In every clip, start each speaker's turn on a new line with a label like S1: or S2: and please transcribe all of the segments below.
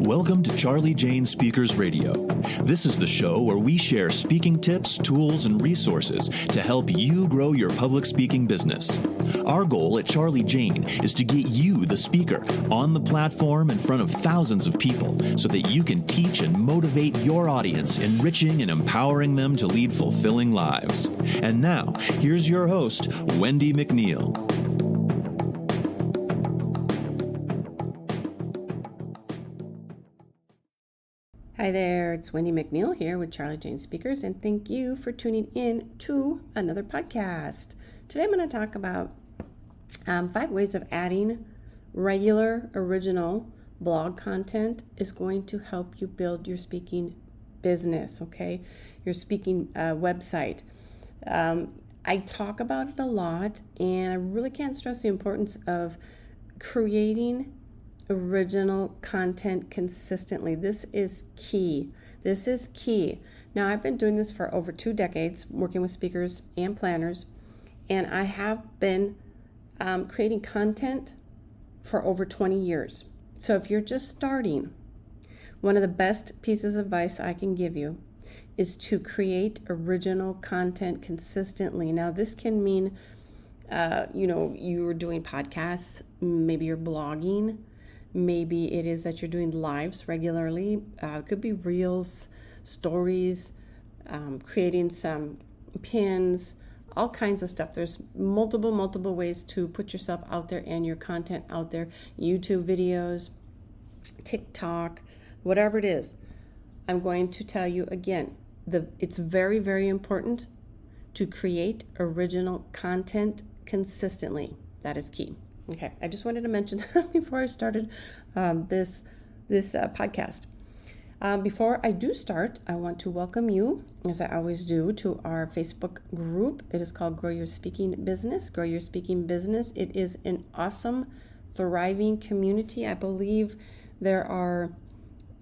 S1: Welcome to Charlie Jane Speakers Radio. This is the show where we share speaking tips, tools, and resources to help you grow your public speaking business. Our goal at Charlie Jane is to get you, the speaker, on the platform in front of thousands of people so that you can teach and motivate your audience, enriching and empowering them to lead fulfilling lives. And now, here's your host, Wendi McNeil.
S2: Hi there, it's Wendi McNeil here with Charlie Jane Speakers, and thank you for tuning in to another podcast. Today I'm going to talk about 5 ways of adding regular, original blog content is going to help you build your speaking business, okay? Your speaking website. I talk about it a lot, and I really can't stress the importance of creating original content consistently. This is key. Now, I've been doing this for over 2 decades, working with speakers and planners, and I have been creating content for over 20 years. So if you're just starting, one of the best pieces of advice I can give you is to create original content consistently. Now, this can mean, you're doing podcasts, maybe you're blogging, maybe it is that you're doing lives regularly. It could be reels, stories, creating some pins, all kinds of stuff. There's multiple ways to put yourself out there and your content out there. YouTube videos, TikTok, whatever it is. I'm going to tell you again, it's very, very important to create original content consistently. That is key. Okay, I just wanted to mention that before I started this podcast. Before I do start, I want to welcome you, as I always do, to our Facebook group. It is called Grow Your Speaking Business. Grow Your Speaking Business. It is an awesome, thriving community. I believe there are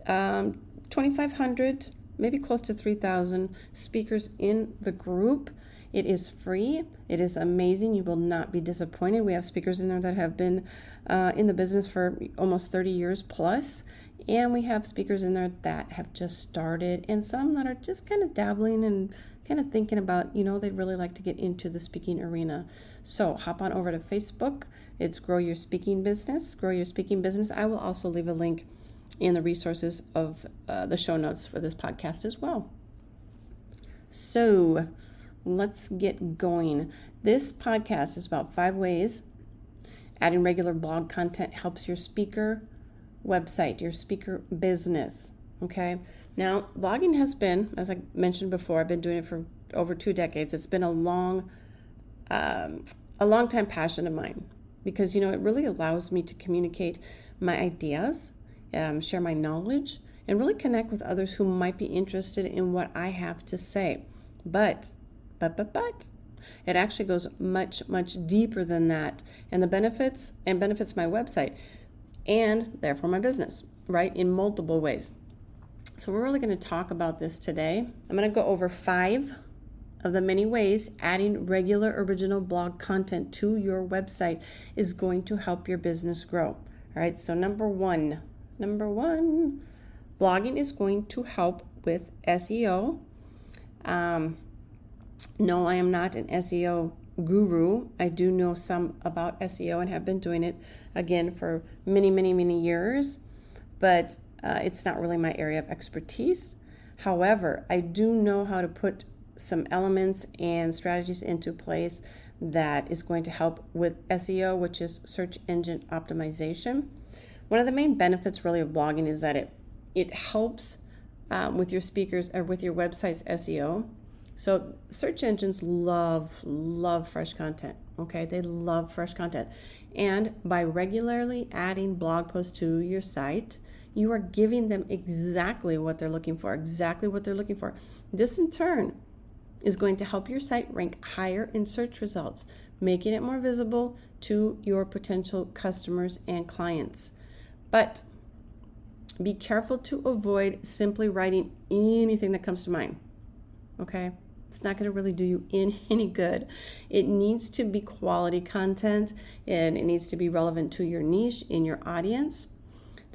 S2: 2,500, maybe close to 3,000 speakers in the group. It is free. It is amazing. You will not be disappointed. We have speakers in there that have been in the business for almost 30 years plus. And we have speakers in there that have just started, and some that are just kind of dabbling and kind of thinking about, they'd really like to get into the speaking arena. So hop on over to Facebook. It's Grow Your Speaking Business. Grow Your Speaking Business. I will also leave a link in the resources of the show notes for this podcast as well. So let's get going. This podcast is about 5 ways adding regular blog content helps your speaker website, your speaker business. Okay. Now, blogging has been, as I mentioned before, I've been doing it for over 2 decades. It's been a long time passion of mine because, it really allows me to communicate my ideas, share my knowledge, and really connect with others who might be interested in what I have to say. But it actually goes much deeper than that, and benefits my website and therefore my business, right, in multiple ways. So we're really going to talk about this today. I'm going to go over 5 of the many ways adding regular original blog content to your website is going to help your business grow. All right, so number one, blogging is going to help with SEO. No, I am not an SEO guru. I do know some about SEO and have been doing it, again, for many years, but it's not really my area of expertise. However, I do know how to put some elements and strategies into place that is going to help with SEO, which is search engine optimization. One of the main benefits really of blogging is that it helps with your speakers or with your website's SEO. So search engines love fresh content, okay? They love fresh content. And by regularly adding blog posts to your site, you are giving them exactly what they're looking for. This in turn is going to help your site rank higher in search results, making it more visible to your potential customers and clients. But be careful to avoid simply writing anything that comes to mind, okay? It's not going to really do you any good. It needs to be quality content, and it needs to be relevant to your niche in your audience.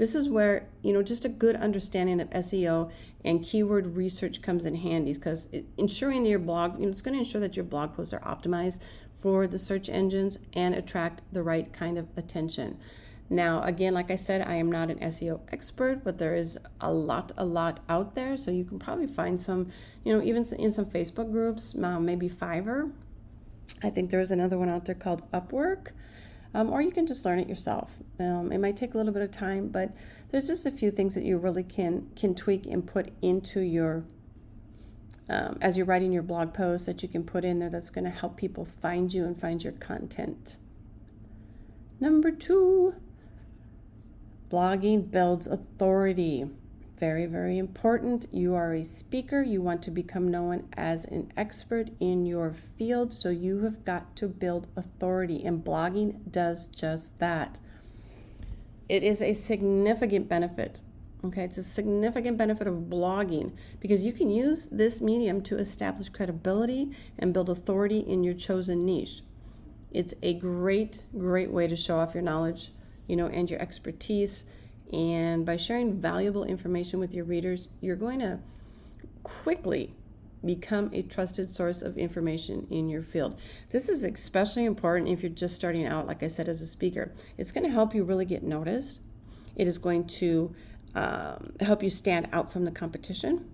S2: This is where, just a good understanding of SEO and keyword research comes in handy, because ensuring your blog, it's going to ensure that your blog posts are optimized for the search engines and attract the right kind of attention. Now, again, like I said, I am not an SEO expert, but there is a lot out there. So you can probably find some, even in some Facebook groups, maybe Fiverr. I think there's another one out there called Upwork. Or you can just learn it yourself. It might take a little bit of time, but there's just a few things that you really can tweak and put into your, as you're writing your blog post, that you can put in there that's going to help people find you and find your content. Number 2, blogging builds authority. Very, very important. You are a speaker. You want to become known as an expert in your field, so you have got to build authority, and blogging does just that. It is a significant benefit. Okay, it's a significant benefit of blogging because you can use this medium to establish credibility and build authority in your chosen niche. It's a great way to show off your knowledge, and your expertise. And by sharing valuable information with your readers, you're going to quickly become a trusted source of information in your field. This is especially important if you're just starting out, like I said, as a speaker. It's going to help you really get noticed. It is going to help you stand out from the competition.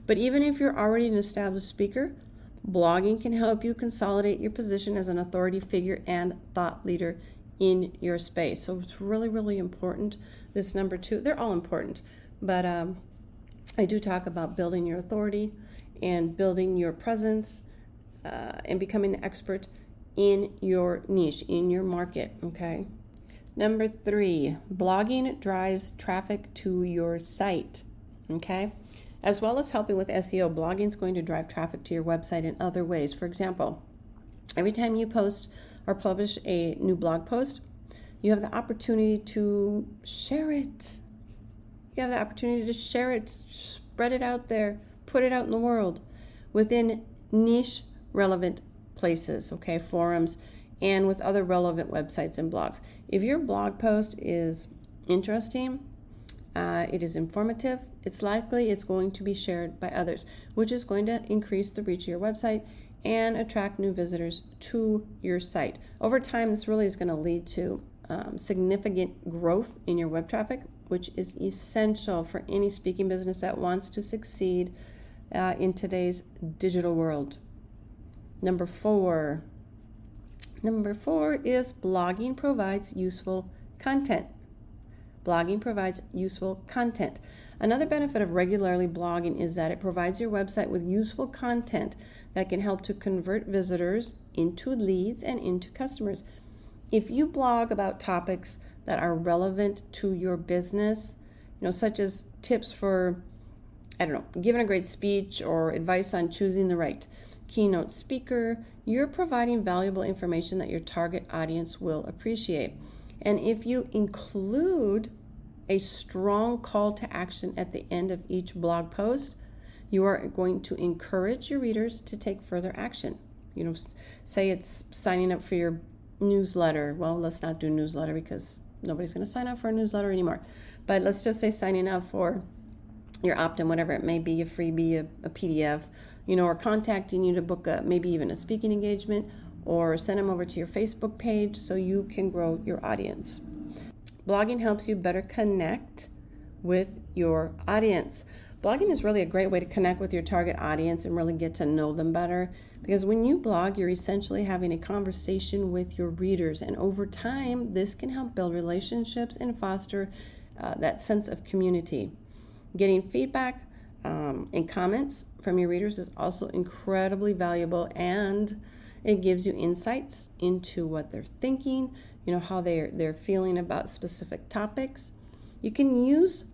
S2: But even if you're already an established speaker, blogging can help you consolidate your position as an authority figure and thought leader in your space. So it's really important. This number 2, they're all important, but I do talk about building your authority and building your presence and becoming the expert in your niche, in your market, okay? Number 3, blogging drives traffic to your site, okay? As well as helping with SEO, blogging is going to drive traffic to your website in other ways. For example, every time you post or publish a new blog post, you have the opportunity to share it. You have the opportunity to share it, spread it out there, put it out in the world within niche relevant places, okay, forums, and with other relevant websites and blogs. If your blog post is interesting, it is informative, it's likely it's going to be shared by others, which is going to increase the reach of your website and attract new visitors to your site. Over time, this really is going to lead to significant growth in your web traffic, which is essential for any speaking business that wants to succeed in today's digital world. Number 4 is blogging provides useful content. Blogging provides useful content. Another benefit of regularly blogging is that it provides your website with useful content that can help to convert visitors into leads and into customers. If you blog about topics that are relevant to your business, such as tips for, giving a great speech or advice on choosing the right keynote speaker, you're providing valuable information that your target audience will appreciate. And if you include a strong call to action at the end of each blog post, you are going to encourage your readers to take further action. Say it's signing up for your newsletter. Well, let's not do newsletter because nobody's going to sign up for a newsletter anymore. But let's just say signing up for your opt-in, whatever it may be, a freebie, a PDF, or contacting you to book maybe even a speaking engagement, or send them over to your Facebook page so you can grow your audience. Blogging helps you better connect with your audience. Blogging is really a great way to connect with your target audience and really get to know them better, because when you blog, you're essentially having a conversation with your readers, and over time, this can help build relationships and foster that sense of community. Getting feedback and comments from your readers is also incredibly valuable, and it gives you insights into what they're thinking, how they're feeling about specific topics. You can use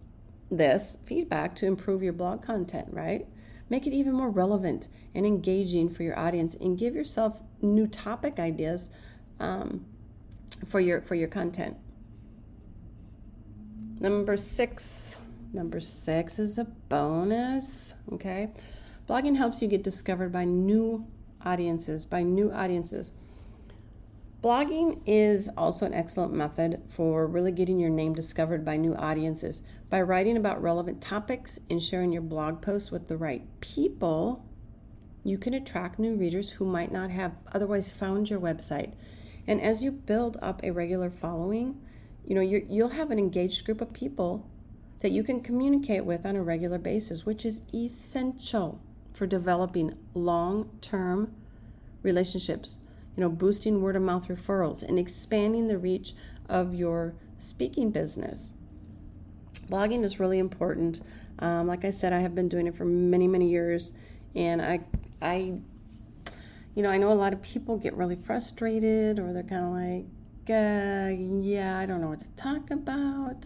S2: this feedback to improve your blog content, right? Make it even more relevant and engaging for your audience, and give yourself new topic ideas for your content. Number six is a bonus, okay? Blogging helps you get discovered by new audiences. Blogging is also an excellent method for really getting your name discovered by new audiences. By writing about relevant topics and sharing your blog posts with the right people, you can attract new readers who might not have otherwise found your website. And as you build up a regular following, you'll have an engaged group of people that you can communicate with on a regular basis, which is essential for developing long-term relationships, boosting word-of-mouth referrals and expanding the reach of your speaking business. Blogging is really important. Like I said, I have been doing it for many, many years, and I know a lot of people get really frustrated, or they're kind of like, I don't know what to talk about,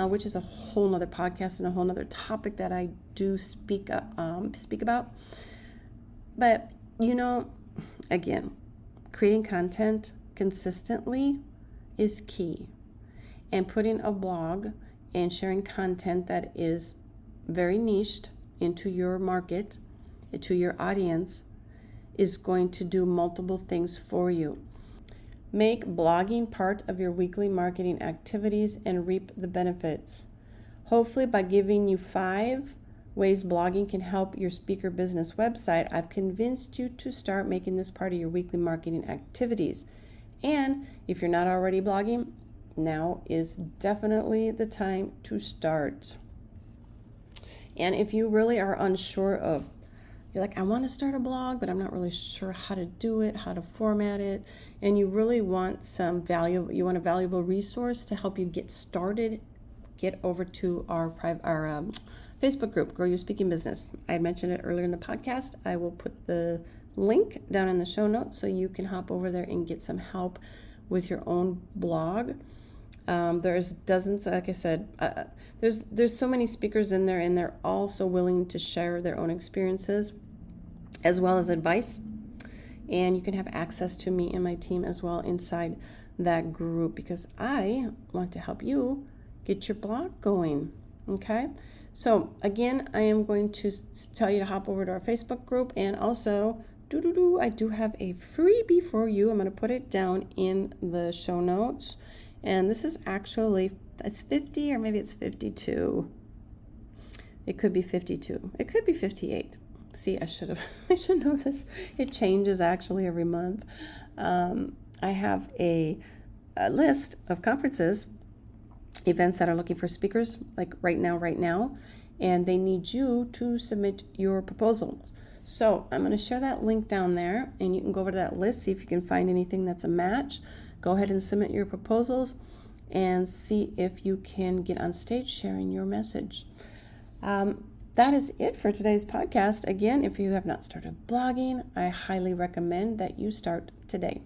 S2: which is a whole nother podcast and a whole nother topic that I do speak about. But, again, creating content consistently is key. And putting a blog and sharing content that is very niched into your market, to your audience, is going to do multiple things for you. Make blogging part of your weekly marketing activities and reap the benefits. Hopefully, by giving you 5 ways blogging can help your speaker business website, I've convinced you to start making this part of your weekly marketing activities. And if you're not already blogging, now is definitely the time to start. And if you really are unsure of, you're like, I want to start a blog, but I'm not really sure how to do it, how to format it, and you really want you want a valuable resource to help you get started, get over to our Facebook group, Grow Your Speaking Business. I had mentioned it earlier in the podcast. I will put the link down in the show notes so you can hop over there and get some help with your own blog. There's dozens, like I said, there's so many speakers in there, and they're all so willing to share their own experiences as well as advice. And you can have access to me and my team as well inside that group, because I want to help you get your blog going. Okay? So again, I am going to tell you to hop over to our Facebook group, and also I do have a freebie for you. I'm going to put it down in the show notes. And this is actually, it's 50 or maybe it's 52. It could be 52. It could be 58. See, I should know this. It changes actually every month. I have a list of conferences, events that are looking for speakers, like right now, and they need you to submit your proposals. So I'm going to share that link down there, and you can go over to that list, see if you can find anything that's a match. Go ahead and submit your proposals and see if you can get on stage sharing your message. That is it for today's podcast. Again, if you have not started blogging, I highly recommend that you start today.